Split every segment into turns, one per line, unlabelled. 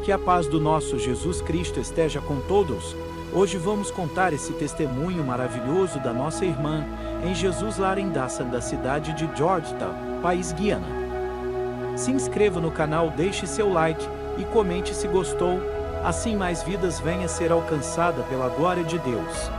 Que a paz do nosso Jesus Cristo esteja com todos. Hoje vamos contar esse testemunho maravilhoso da nossa irmã em Jesus Larendaça, da cidade de Georgetown, país Guiana. Se inscreva no canal, deixe seu like e comente se gostou, assim mais vidas venham a ser alcançadas pela glória de Deus.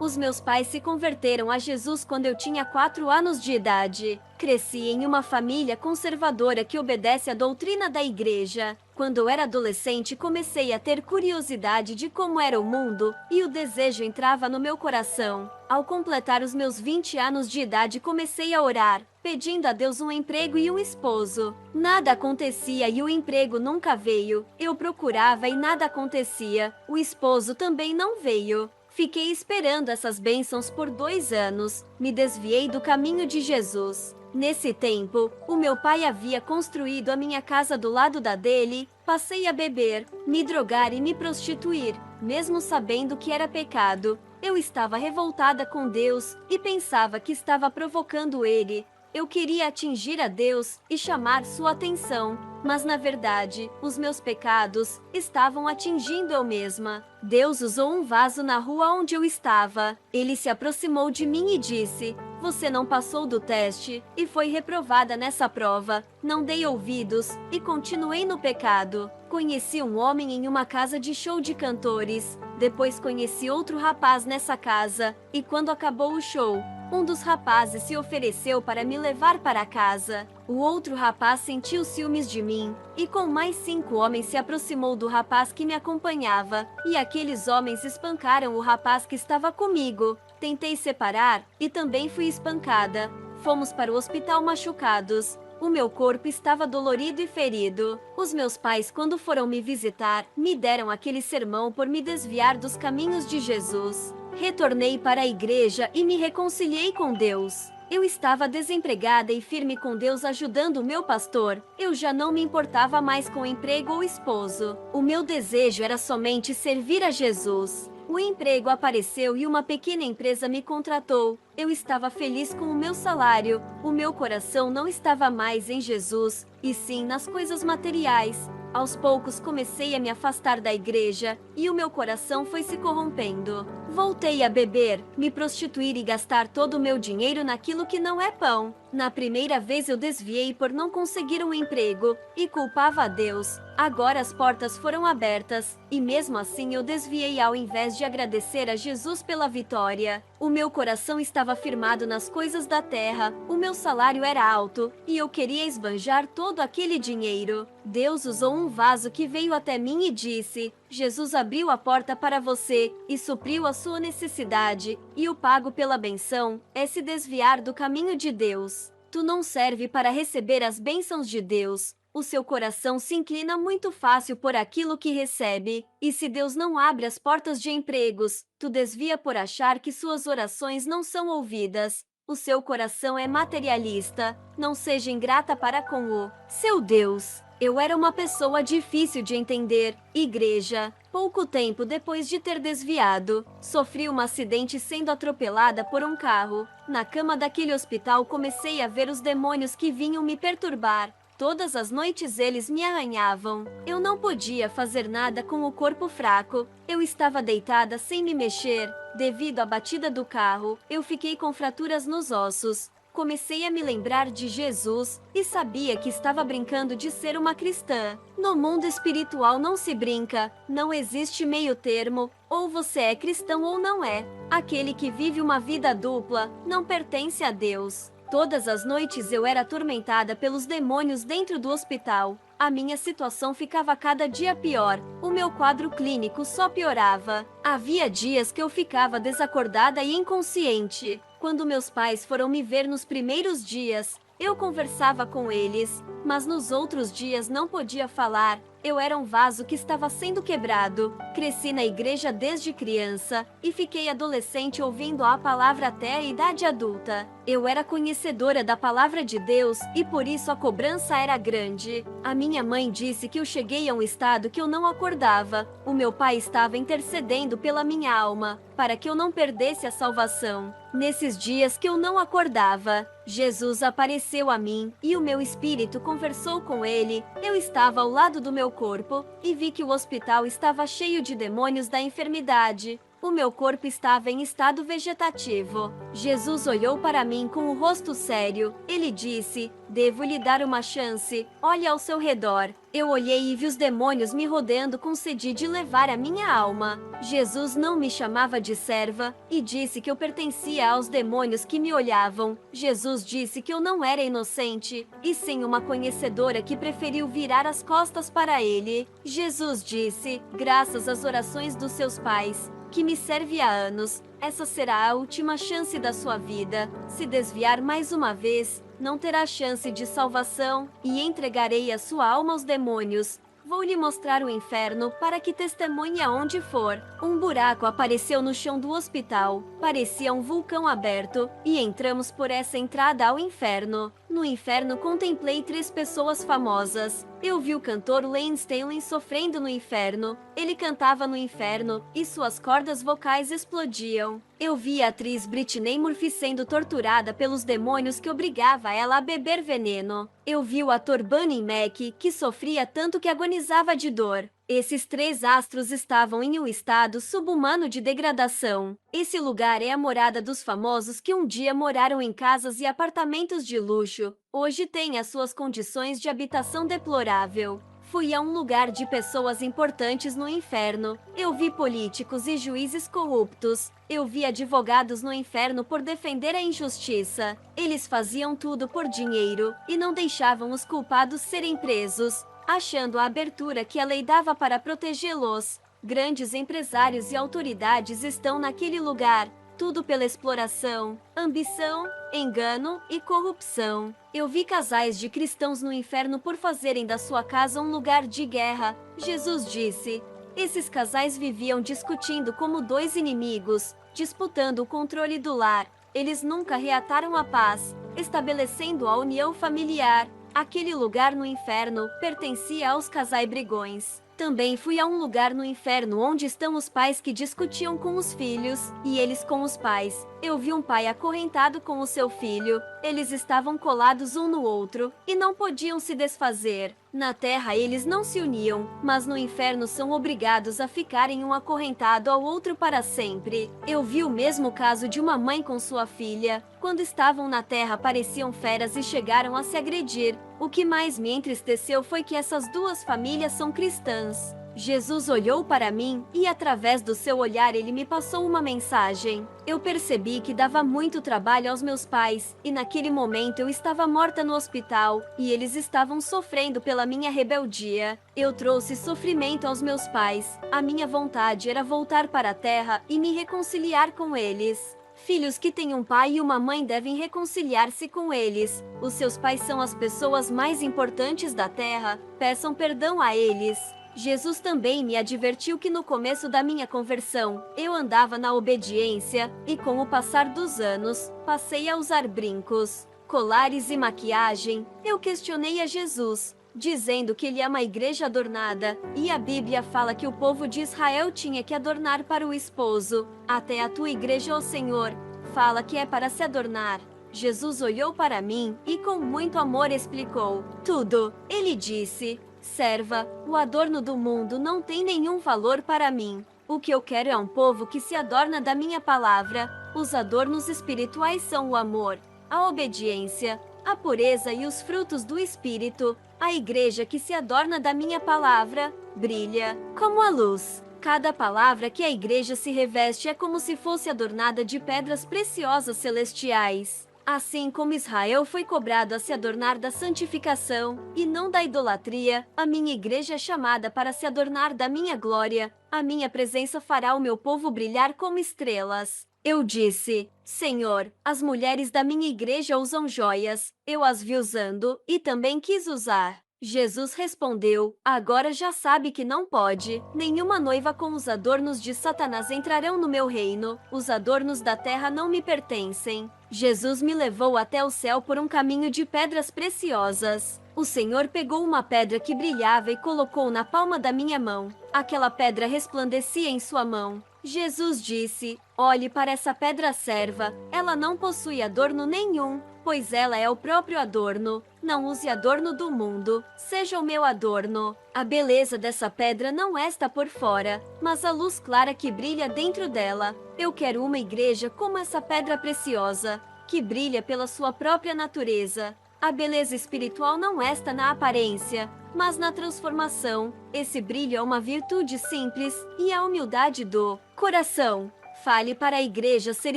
Os meus pais se converteram a Jesus quando eu tinha 4 anos de idade. Cresci em uma família conservadora que obedece à doutrina da igreja. Quando eu era adolescente, comecei a ter curiosidade de como era o mundo, e o desejo entrava no meu coração. Ao completar os meus 20 anos de idade, comecei a orar, pedindo a Deus um emprego e um esposo. Nada acontecia e o emprego nunca veio. Eu procurava e nada acontecia. O esposo também não veio. Fiquei esperando essas bênçãos por 2 anos. Me desviei do caminho de Jesus. Nesse tempo, o meu pai havia construído a minha casa do lado da dele. Passei a beber, me drogar e me prostituir, mesmo sabendo que era pecado. Eu estava revoltada com Deus e pensava que estava provocando ele. Eu queria atingir a Deus e chamar sua atenção, mas na verdade, os meus pecados estavam atingindo eu mesma. Deus usou um vaso na rua onde eu estava. Ele se aproximou de mim e disse: "Você não passou do teste e foi reprovada nessa prova." Não dei ouvidos e continuei no pecado. Conheci um homem em uma casa de show de cantores. Depois conheci outro rapaz nessa casa, e quando acabou o show, um dos rapazes se ofereceu para me levar para casa. O outro rapaz sentiu ciúmes de mim, e com mais 5 homens se aproximou do rapaz que me acompanhava, e aqueles homens espancaram o rapaz que estava comigo. Tentei separar, e também fui espancada. Fomos para o hospital machucados. O meu corpo estava dolorido e ferido. Os meus pais, quando foram me visitar, me deram aquele sermão por me desviar dos caminhos de Jesus. Retornei para a igreja e me reconciliei com Deus. Eu estava desempregada e firme com Deus, ajudando o meu pastor. Eu já não me importava mais com emprego ou esposo. O meu desejo era somente servir a Jesus. O emprego apareceu e uma pequena empresa me contratou. Eu estava feliz com o meu salário. O meu coração não estava mais em Jesus, e sim nas coisas materiais. Aos poucos comecei a me afastar da igreja, e o meu coração foi se corrompendo. Voltei a beber, me prostituir e gastar todo o meu dinheiro naquilo que não é pão. Na primeira vez eu desviei por não conseguir um emprego, e culpava a Deus. Agora as portas foram abertas, e mesmo assim eu desviei ao invés de agradecer a Jesus pela vitória. O meu coração estava firmado nas coisas da terra, o meu salário era alto, e eu queria esbanjar todo aquele dinheiro. Deus usou um vaso que veio até mim e disse: "Jesus abriu a porta para você e supriu a sua necessidade, e o pago pela benção é se desviar do caminho de Deus." Tu não serve para receber as bênçãos de Deus. O seu coração se inclina muito fácil por aquilo que recebe, e se Deus não abre as portas de empregos, tu desvia por achar que suas orações não são ouvidas. O seu coração é materialista. Não seja ingrata para com o seu Deus. Eu era uma pessoa difícil de entender. Igreja. Pouco tempo depois de ter desviado, sofri um acidente sendo atropelada por um carro. Na cama daquele hospital comecei a ver os demônios que vinham me perturbar. Todas as noites eles me arranhavam. Eu não podia fazer nada com o corpo fraco. Eu estava deitada sem me mexer. Devido à batida do carro, eu fiquei com fraturas nos ossos. Comecei a me lembrar de Jesus e sabia que estava brincando de ser uma cristã. No mundo espiritual não se brinca, não existe meio termo, ou você é cristão ou não é. Aquele que vive uma vida dupla não pertence a Deus. Todas as noites eu era atormentada pelos demônios dentro do hospital. A minha situação ficava cada dia pior. O meu quadro clínico só piorava. Havia dias que eu ficava desacordada e inconsciente. Quando meus pais foram me ver nos primeiros dias, eu conversava com eles, mas nos outros dias não podia falar. Eu era um vaso que estava sendo quebrado. Cresci na igreja desde criança e fiquei adolescente ouvindo a palavra até a idade adulta. Eu era conhecedora da palavra de Deus e por isso a cobrança era grande. A minha mãe disse que eu cheguei a um estado que eu não acordava. O meu pai estava intercedendo pela minha alma, para que eu não perdesse a salvação. Nesses dias que eu não acordava, Jesus apareceu a mim e o meu espírito conversou com ele. Eu estava ao lado do meu corpo e vi que o hospital estava cheio de demônios da enfermidade. O meu corpo estava em estado vegetativo. Jesus olhou para mim com o rosto sério. Ele disse: "Devo lhe dar uma chance. Olhe ao seu redor." Eu olhei e vi os demônios me rodeando com sede de levar a minha alma. Jesus não me chamava de serva e disse que eu pertencia aos demônios que me olhavam. Jesus disse que eu não era inocente, e sim uma conhecedora que preferiu virar as costas para ele. Jesus disse: "Graças às orações dos seus pais, que me serve há anos, essa será a última chance da sua vida. Se desviar mais uma vez, não terá chance de salvação, e entregarei a sua alma aos demônios. Vou lhe mostrar o inferno para que testemunhe aonde for." Um buraco apareceu no chão do hospital. Parecia um vulcão aberto, e entramos por essa entrada ao inferno. No inferno contemplei 3 pessoas famosas. Eu vi o cantor Layne Staley sofrendo no inferno. Ele cantava no inferno e suas cordas vocais explodiam. Eu vi a atriz Brittany Murphy sendo torturada pelos demônios que obrigava ela a beber veneno. Eu vi o ator Bunny Mac, que sofria tanto que agonizava de dor. Esses 3 astros estavam em um estado subhumano de degradação. Esse lugar é a morada dos famosos que um dia moraram em casas e apartamentos de luxo. Hoje têm as suas condições de habitação deplorável. Fui a um lugar de pessoas importantes no inferno. Eu vi políticos e juízes corruptos. Eu vi advogados no inferno por defender a injustiça. Eles faziam tudo por dinheiro e não deixavam os culpados serem presos, achando a abertura que a lei dava para protegê-los. Grandes empresários e autoridades estão naquele lugar, tudo pela exploração, ambição, engano e corrupção. Eu vi casais de cristãos no inferno por fazerem da sua casa um lugar de guerra. Jesus disse: "Esses casais viviam discutindo como 2 inimigos, disputando o controle do lar. Eles nunca reataram a paz, estabelecendo a união familiar." Aquele lugar no inferno pertencia aos casais brigões. Também fui a um lugar no inferno onde estão os pais que discutiam com os filhos, e eles com os pais. Eu vi um pai acorrentado com o seu filho. Eles estavam colados um no outro, e não podiam se desfazer. Na terra eles não se uniam, mas no inferno são obrigados a ficarem um acorrentado ao outro para sempre. Eu vi o mesmo caso de uma mãe com sua filha. Quando estavam na terra pareciam feras e chegaram a se agredir. O que mais me entristeceu foi que essas 2 famílias são cristãs. Jesus olhou para mim e, através do seu olhar, ele me passou uma mensagem. Eu percebi que dava muito trabalho aos meus pais, e naquele momento eu estava morta no hospital, e eles estavam sofrendo pela minha rebeldia. Eu trouxe sofrimento aos meus pais. A minha vontade era voltar para a terra e me reconciliar com eles. Filhos que têm um pai e uma mãe devem reconciliar-se com eles. Os seus pais são as pessoas mais importantes da terra. Peçam perdão a eles. Jesus também me advertiu que no começo da minha conversão, eu andava na obediência, e com o passar dos anos, passei a usar brincos, colares e maquiagem. Eu questionei a Jesus, dizendo que ele é uma igreja adornada, e a Bíblia fala que o povo de Israel tinha que adornar para o esposo. Até a tua igreja, ó Senhor, fala que é para se adornar. Jesus olhou para mim e com muito amor explicou tudo. Ele disse: "Serva, o adorno do mundo não tem nenhum valor para mim. O que eu quero é um povo que se adorna da minha palavra. Os adornos espirituais são o amor, a obediência, a pureza e os frutos do Espírito. A igreja que se adorna da minha palavra brilha como a luz." Cada palavra que a igreja se reveste é como se fosse adornada de pedras preciosas celestiais. Assim como Israel foi cobrado a se adornar da santificação e não da idolatria, a minha igreja é chamada para se adornar da minha glória. A minha presença fará o meu povo brilhar como estrelas. Eu disse: "Senhor, as mulheres da minha igreja usam joias." Eu as vi usando e também quis usar. Jesus respondeu: "Agora já sabe que não pode. Nenhuma noiva com os adornos de Satanás entrarão no meu reino. Os adornos da terra não me pertencem." Jesus me levou até o céu por um caminho de pedras preciosas. O Senhor pegou uma pedra que brilhava e colocou na palma da minha mão. Aquela pedra resplandecia em sua mão. Jesus disse: olhe para essa pedra serva, ela não possui adorno nenhum, pois ela é o próprio adorno. Não use adorno do mundo, seja o meu adorno. A beleza dessa pedra não está por fora, mas a luz clara que brilha dentro dela. Eu quero uma igreja como essa pedra preciosa, que brilha pela sua própria natureza. A beleza espiritual não está na aparência, mas na transformação. Esse brilho é uma virtude simples e a humildade do coração. Fale para a igreja ser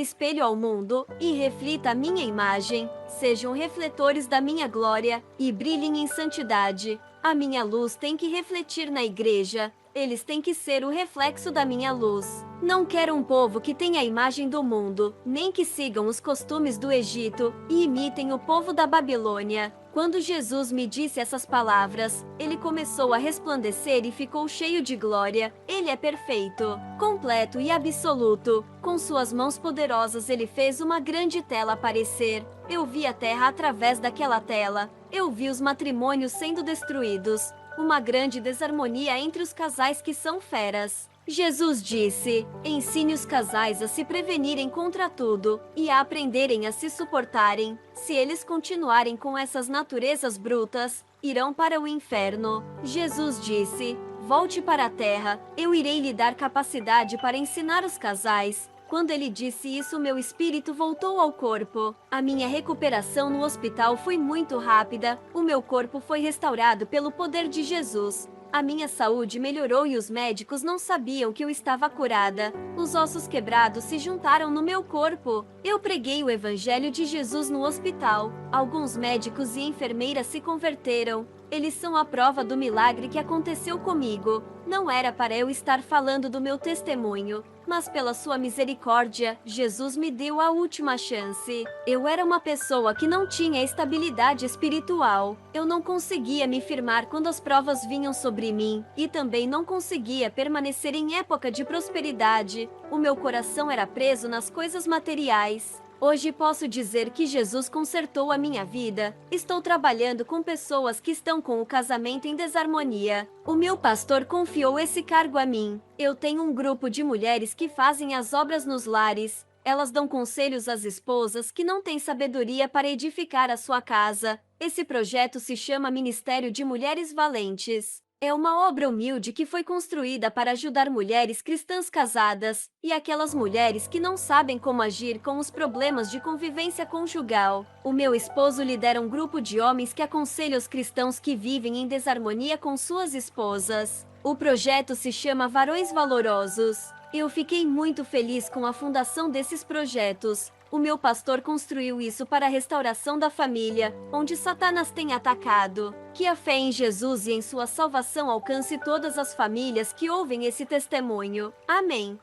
espelho ao mundo e reflita a minha imagem. Sejam refletores da minha glória e brilhem em santidade. A minha luz tem que refletir na igreja. Eles têm que ser o reflexo da minha luz. Não quero um povo que tenha a imagem do mundo, nem que sigam os costumes do Egito e imitem o povo da Babilônia. Quando Jesus me disse essas palavras, ele começou a resplandecer e ficou cheio de glória. Ele é perfeito, completo e absoluto. Com suas mãos poderosas ele fez uma grande tela aparecer. Eu vi a terra através daquela tela. Eu vi os matrimônios sendo destruídos. Uma grande desarmonia entre os casais que são feras. Jesus disse: ensine os casais a se prevenirem contra tudo e a aprenderem a se suportarem. Se eles continuarem com essas naturezas brutas, irão para o inferno. Jesus disse: volte para a terra, eu irei lhe dar capacidade para ensinar os casais. Quando ele disse isso, meu espírito voltou ao corpo. A minha recuperação no hospital foi muito rápida. O meu corpo foi restaurado pelo poder de Jesus. A minha saúde melhorou e os médicos não sabiam que eu estava curada. Os ossos quebrados se juntaram no meu corpo. Eu preguei o evangelho de Jesus no hospital. Alguns médicos e enfermeiras se converteram. Eles são a prova do milagre que aconteceu comigo. Não era para eu estar falando do meu testemunho, mas pela sua misericórdia, Jesus me deu a última chance. Eu era uma pessoa que não tinha estabilidade espiritual. Eu não conseguia me firmar quando as provas vinham sobre mim, e também não conseguia permanecer em época de prosperidade. O meu coração era preso nas coisas materiais. Hoje posso dizer que Jesus consertou a minha vida. Estou trabalhando com pessoas que estão com o casamento em desarmonia. O meu pastor confiou esse cargo a mim. Eu tenho um grupo de mulheres que fazem as obras nos lares. Elas dão conselhos às esposas que não têm sabedoria para edificar a sua casa. Esse projeto se chama Ministério de Mulheres Valentes. É uma obra humilde que foi construída para ajudar mulheres cristãs casadas e aquelas mulheres que não sabem como agir com os problemas de convivência conjugal. O meu esposo lidera um grupo de homens que aconselha os cristãos que vivem em desarmonia com suas esposas. O projeto se chama Varões Valorosos. Eu fiquei muito feliz com a fundação desses projetos. O meu pastor construiu isso para a restauração da família, onde Satanás tem atacado. Que a fé em Jesus e em sua salvação alcance todas as famílias que ouvem esse testemunho. Amém.